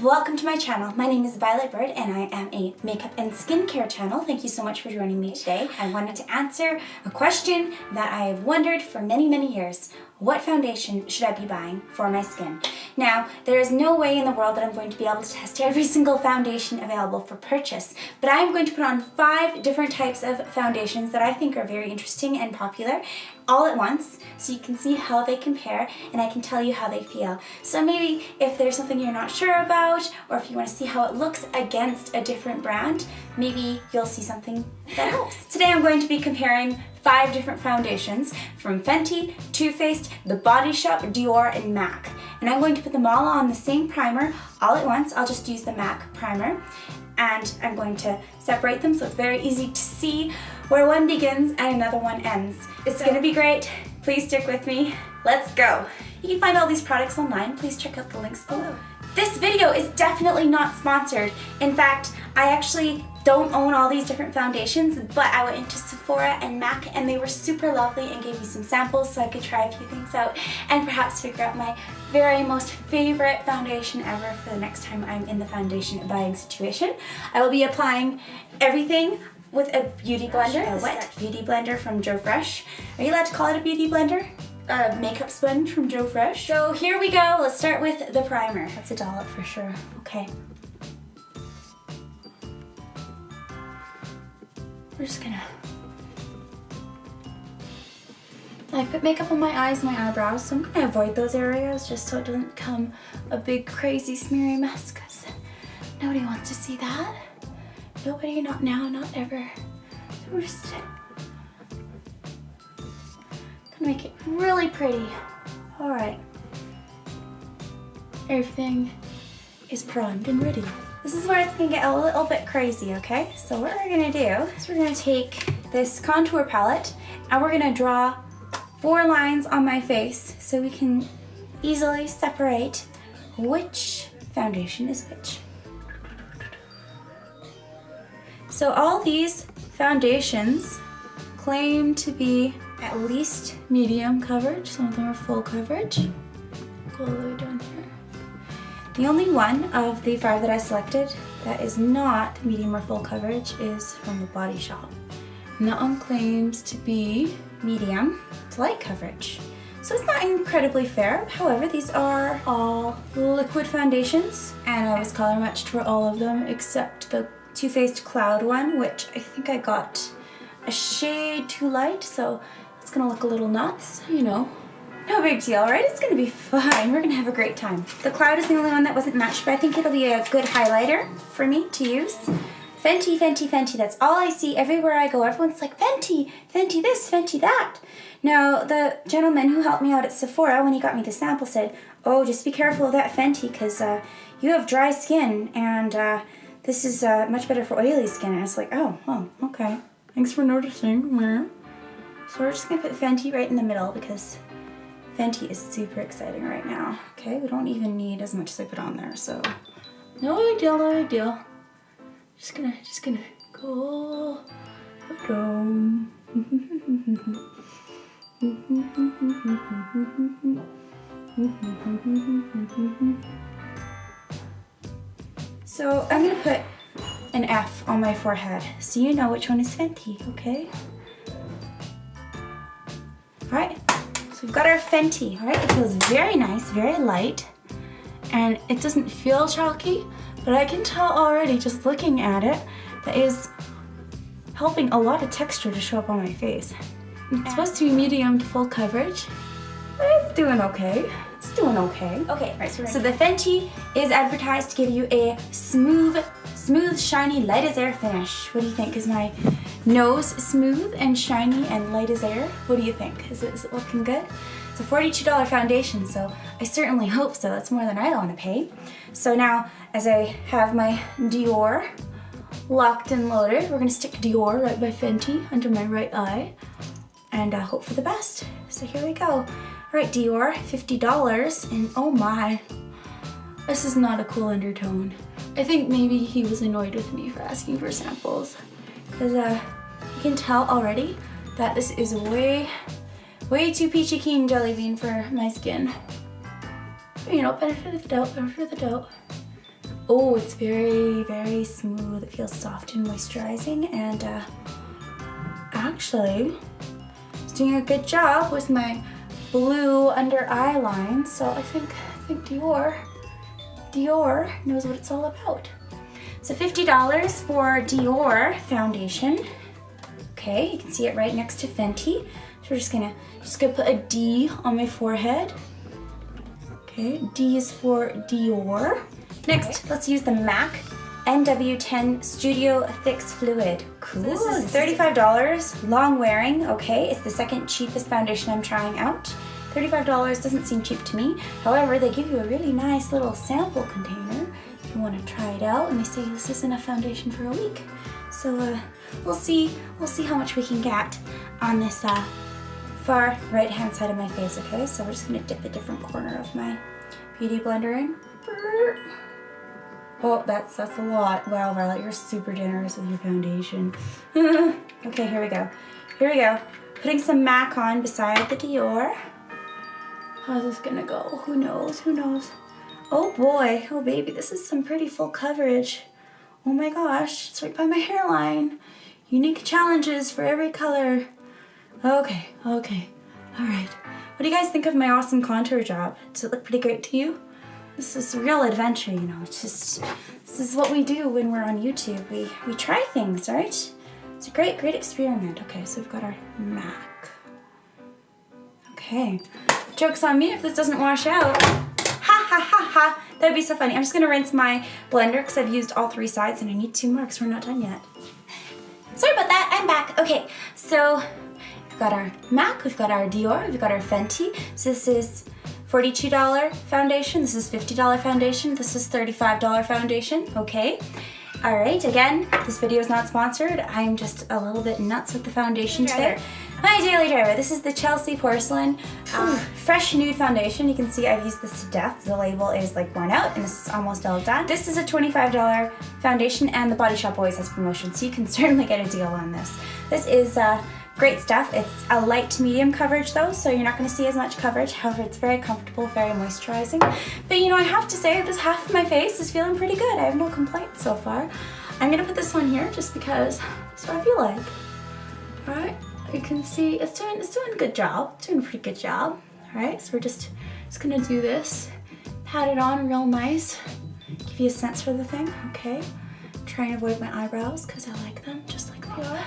welcome to my channel. My name is Violet Bird and I am a makeup and skincare channel. Thank you so much for joining me today. I wanted to answer a question that I have wondered for many years. What foundation should I be buying for my skin? Now, there is no way in the world that I'm going to be able to test every single foundation available for purchase, but I am going to put on 5 different types of foundations that I think are very interesting and popular all at once, so you can see how they compare and I can tell you how they feel. So maybe if there's something you're not sure about, or if you want to see how it looks against a different brand, maybe you'll see something that helps. Today I'm going to be comparing 5 different foundations from Fenty, Toofaced, the BODYSHOP, Dior, and MAC. And I'm going to put them all on the same primer all at once. I'll just use the MAC primer. And I'm going to separate them so it's very easy to see where one begins and another one ends. It's going to be great. Please stick with me. Let's go. You can find all these products online. Please check out the links below. This video is definitely not sponsored. In fact, I actually don't own all these different foundations, but I went into Sephora and MAC and they were super lovely and gave me some samples so I could try a few things out and perhaps figure out my very most favorite foundation ever for the next time I'm in the foundation buying situation. I will be applying everything with a beauty blender, a wet beauty blender from Joe Fresh. Are you allowed to call it a beauty blender? A makeup sponge from Joe Fresh. So here we go. Let's start with the primer. That's a dollop for sure. Okay. We're just gonna... I put makeup on my eyes and my eyebrows, so I'm gonna avoid those areas just so it doesn't become a big crazy smeary mess, because nobody wants to see that. Nobody, not now, not ever. So we're just gonna make it really pretty. Alright. Everything is primed and ready. This is where it's gonna get a little bit crazy, okay? So what we're gonna do is we're gonna take this contour palette and we're gonna draw 4 lines on my face so we can easily separate which foundation is which. So all these foundations claim to be at least medium coverage. Some of them are full coverage. Go all the way down here. The only one of the 5 that I selected that is not medium or full coverage is from the Body Shop. And that one claims to be medium to light coverage. So it's not incredibly fair. However, these are all liquid foundations and I was color matched for all of them except the Too Faced Cloud one, which I think I got a shade too light, so it's gonna look a little nuts, you know. No big deal, right? It's gonna be fine. We're gonna have a great time. The Cloud is the only one that wasn't matched, but I think it'll be a good highlighter for me to use. Fenty, Fenty, Fenty. That's all I see everywhere I go. Everyone's like, Fenty, Fenty this, Fenty that. Now, the gentleman who helped me out at Sephora when he got me the sample said, oh, just be careful of that Fenty because you have dry skin and this is much better for oily skin. And I was like, oh, okay. Thanks for noticing. So we're just gonna put Fenty right in the middle because Fenty is super exciting right now. Okay, we don't even need as much as I put on there, so no big deal, no big deal. Just gonna go down. So I'm gonna put an F on my forehead so you know which one is Fenty, okay? Alright, so we've got our Fenty, alright? It feels very nice, very light, and it doesn't feel chalky, but I can tell already just looking at it that is helping a lot of texture to show up on my face. It's supposed to be medium to full coverage, but it's doing okay. It's doing okay. Okay, right, so the Fenty is advertised to give you a smooth, shiny, light as air finish. What do you think? Is my nose smooth and shiny and light as air? What do you think? Is it looking good? It's a $42 foundation, so I certainly hope so. That's more than I want to pay. So now, as I have my Dior locked and loaded, we're gonna stick Dior right by Fenty under my right eye and hope for the best. So here we go. All right, Dior, $50, and oh my, this is not a cool undertone. I think maybe he was annoyed with me for asking for samples, because you can tell already that this is way too peachy keen jelly bean for my skin. But, you know, benefit of the doubt, benefit of the doubt. Oh, it's very, very smooth. It feels soft and moisturizing, and actually, it's doing a good job with my blue under eye line. So I think Dior knows what it's all about. So $50 for Dior foundation. Okay, you can see it right next to Fenty. So we're just gonna put a D on my forehead. Okay, D is for Dior. Next, let's use the MAC NW10 Studio Fix Fluid. Cool. This is $35, long wearing. Okay, it's the second cheapest foundation I'm trying out. $35 doesn't seem cheap to me. However, they give you a really nice little sample container if you want to try it out, and they say this is enough foundation for a week. So we'll see how much we can get on this far right hand side of my face. Okay, so we're just gonna dip a different corner of my beauty blender in. Oh, that's a lot. Wow, Violet, you're super generous with your foundation. Okay, here we go. Putting some MAC on beside the Dior. How's this gonna go? Who knows? Oh boy, oh baby, this is some pretty full coverage. Oh my gosh, it's right by my hairline. Unique challenges for every color. Okay, all right. What do you guys think of my awesome contour job? Does it look pretty great to you? This is a real adventure, you know. This is what we do when we're on YouTube. We try things, right? It's a great experiment. Okay, so we've got our MAC. Okay, joke's on me if this doesn't wash out. Ha. That'd be so funny. I'm just gonna rinse my blender because I've used all three sides and I need two more because we're not done yet. Sorry about that, I'm back. Okay, so we've got our MAC, we've got our Dior, we've got our Fenty. So this is $42 foundation, this is $50 foundation, this is $35 foundation, okay? All right, again, this video is not sponsored. I'm just a little bit nuts with the foundation today. My daily driver, this is the Chelsea Porcelain Fresh Nude Foundation. You can see I've used this to death. The label is like worn out and this is almost all done. This is a $25 foundation and the Body Shop always has promotion, so you can certainly get a deal on this. This is great stuff. It's a light to medium coverage though, so you're not going to see as much coverage. However, it's very comfortable, very moisturizing. But you know, I have to say this half of my face is feeling pretty good. I have no complaints so far. I'm going to put this one here just because that's what I feel like. All right, you can see it's doing a good job. It's doing a pretty good job. All right, so we're just going to do this. Pat it on real nice. Give you a sense for the thing, okay? Try and avoid my eyebrows because I like them just like they are.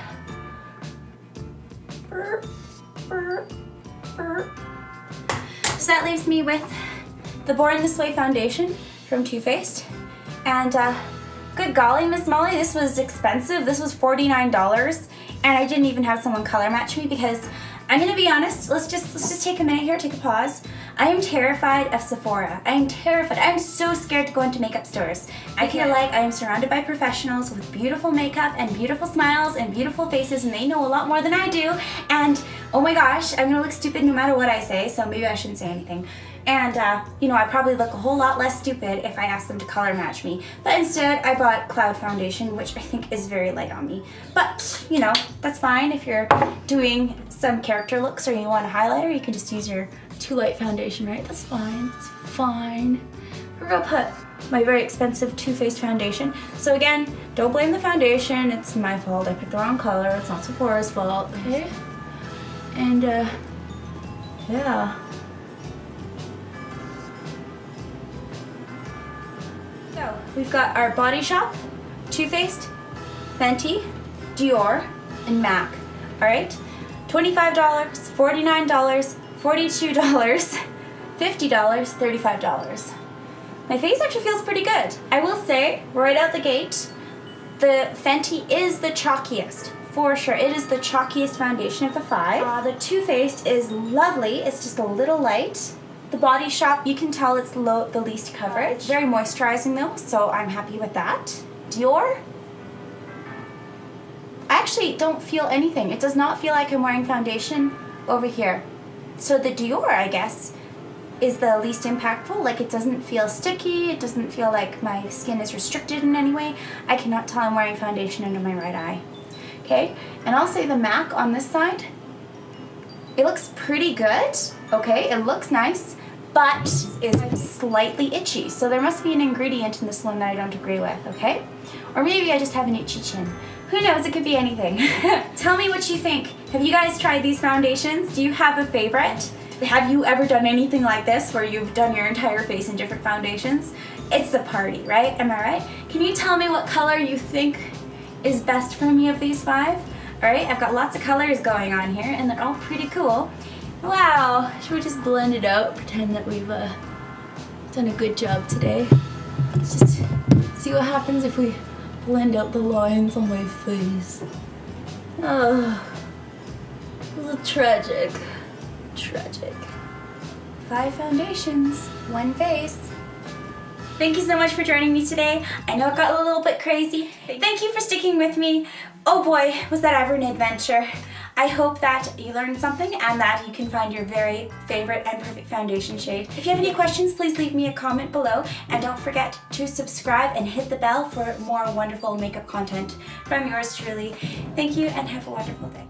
So that leaves me with the Born This Way foundation from Toofaced. And good golly, Miss Molly, this was expensive. This was $49, and I didn't even have someone color match me because I'm gonna be honest. Let's just take a minute here, take a pause. I am terrified of Sephora. I am terrified. I'm so scared to go into makeup stores. I feel like I am surrounded by professionals with beautiful makeup and beautiful smiles and beautiful faces, and they know a lot more than I do. And oh my gosh, I'm gonna look stupid no matter what I say, so maybe I shouldn't say anything. And you know, I probably look a whole lot less stupid if I ask them to color match me. But instead, I bought Cloud Foundation, which I think is very light on me. But you know, that's fine if you're doing some character looks or you want a highlighter. You can just use your too light foundation, right? That's fine. It's fine. We're gonna put my very expensive Too Faced foundation. So again, don't blame the foundation. It's my fault. I picked the wrong color. It's not Sephora's fault. Okay. And yeah. So we've got our Body Shop, Too Faced, Fenty, Dior, and MAC. All right. $25, $49, $42, $50, $35. My face actually feels pretty good. I will say, right out the gate, the Fenty is the chalkiest, for sure. It is the chalkiest foundation of the five. The Too Faced is lovely. It's just a little light. The Body Shop, you can tell it's the least coverage. It's very moisturizing though, so I'm happy with that. Dior, I actually don't feel anything. It does not feel like I'm wearing foundation over here. So the Dior, I guess, is the least impactful. Like, it doesn't feel sticky. It doesn't feel like my skin is restricted in any way. I cannot tell I'm wearing foundation under my right eye. Okay, and I'll say the MAC on this side, it looks pretty good. Okay, it looks nice, but is slightly itchy. So there must be an ingredient in this one that I don't agree with, okay? Or maybe I just have an itchy chin. Who knows, it could be anything. Tell me what you think. Have you guys tried these foundations? Do you have a favorite? Have you ever done anything like this where you've done your entire face in different foundations? It's a party, right? Am I right? Can you tell me what color you think is best for me of these 5? All right, I've got lots of colors going on here and they're all pretty cool. Wow, should we just blend it out, pretend that we've done a good job today? Let's just see what happens if we blend out the lines on my face. Oh, a little tragic. Tragic. 5 foundations, 1 face. Thank you so much for joining me today. I know it got a little bit crazy. Thank you for sticking with me. Oh boy, was that ever an adventure. I hope that you learned something and that you can find your very favorite and perfect foundation shade. If you have any questions, please leave me a comment below, and don't forget to subscribe and hit the bell for more wonderful makeup content from yours truly. Thank you and have a wonderful day.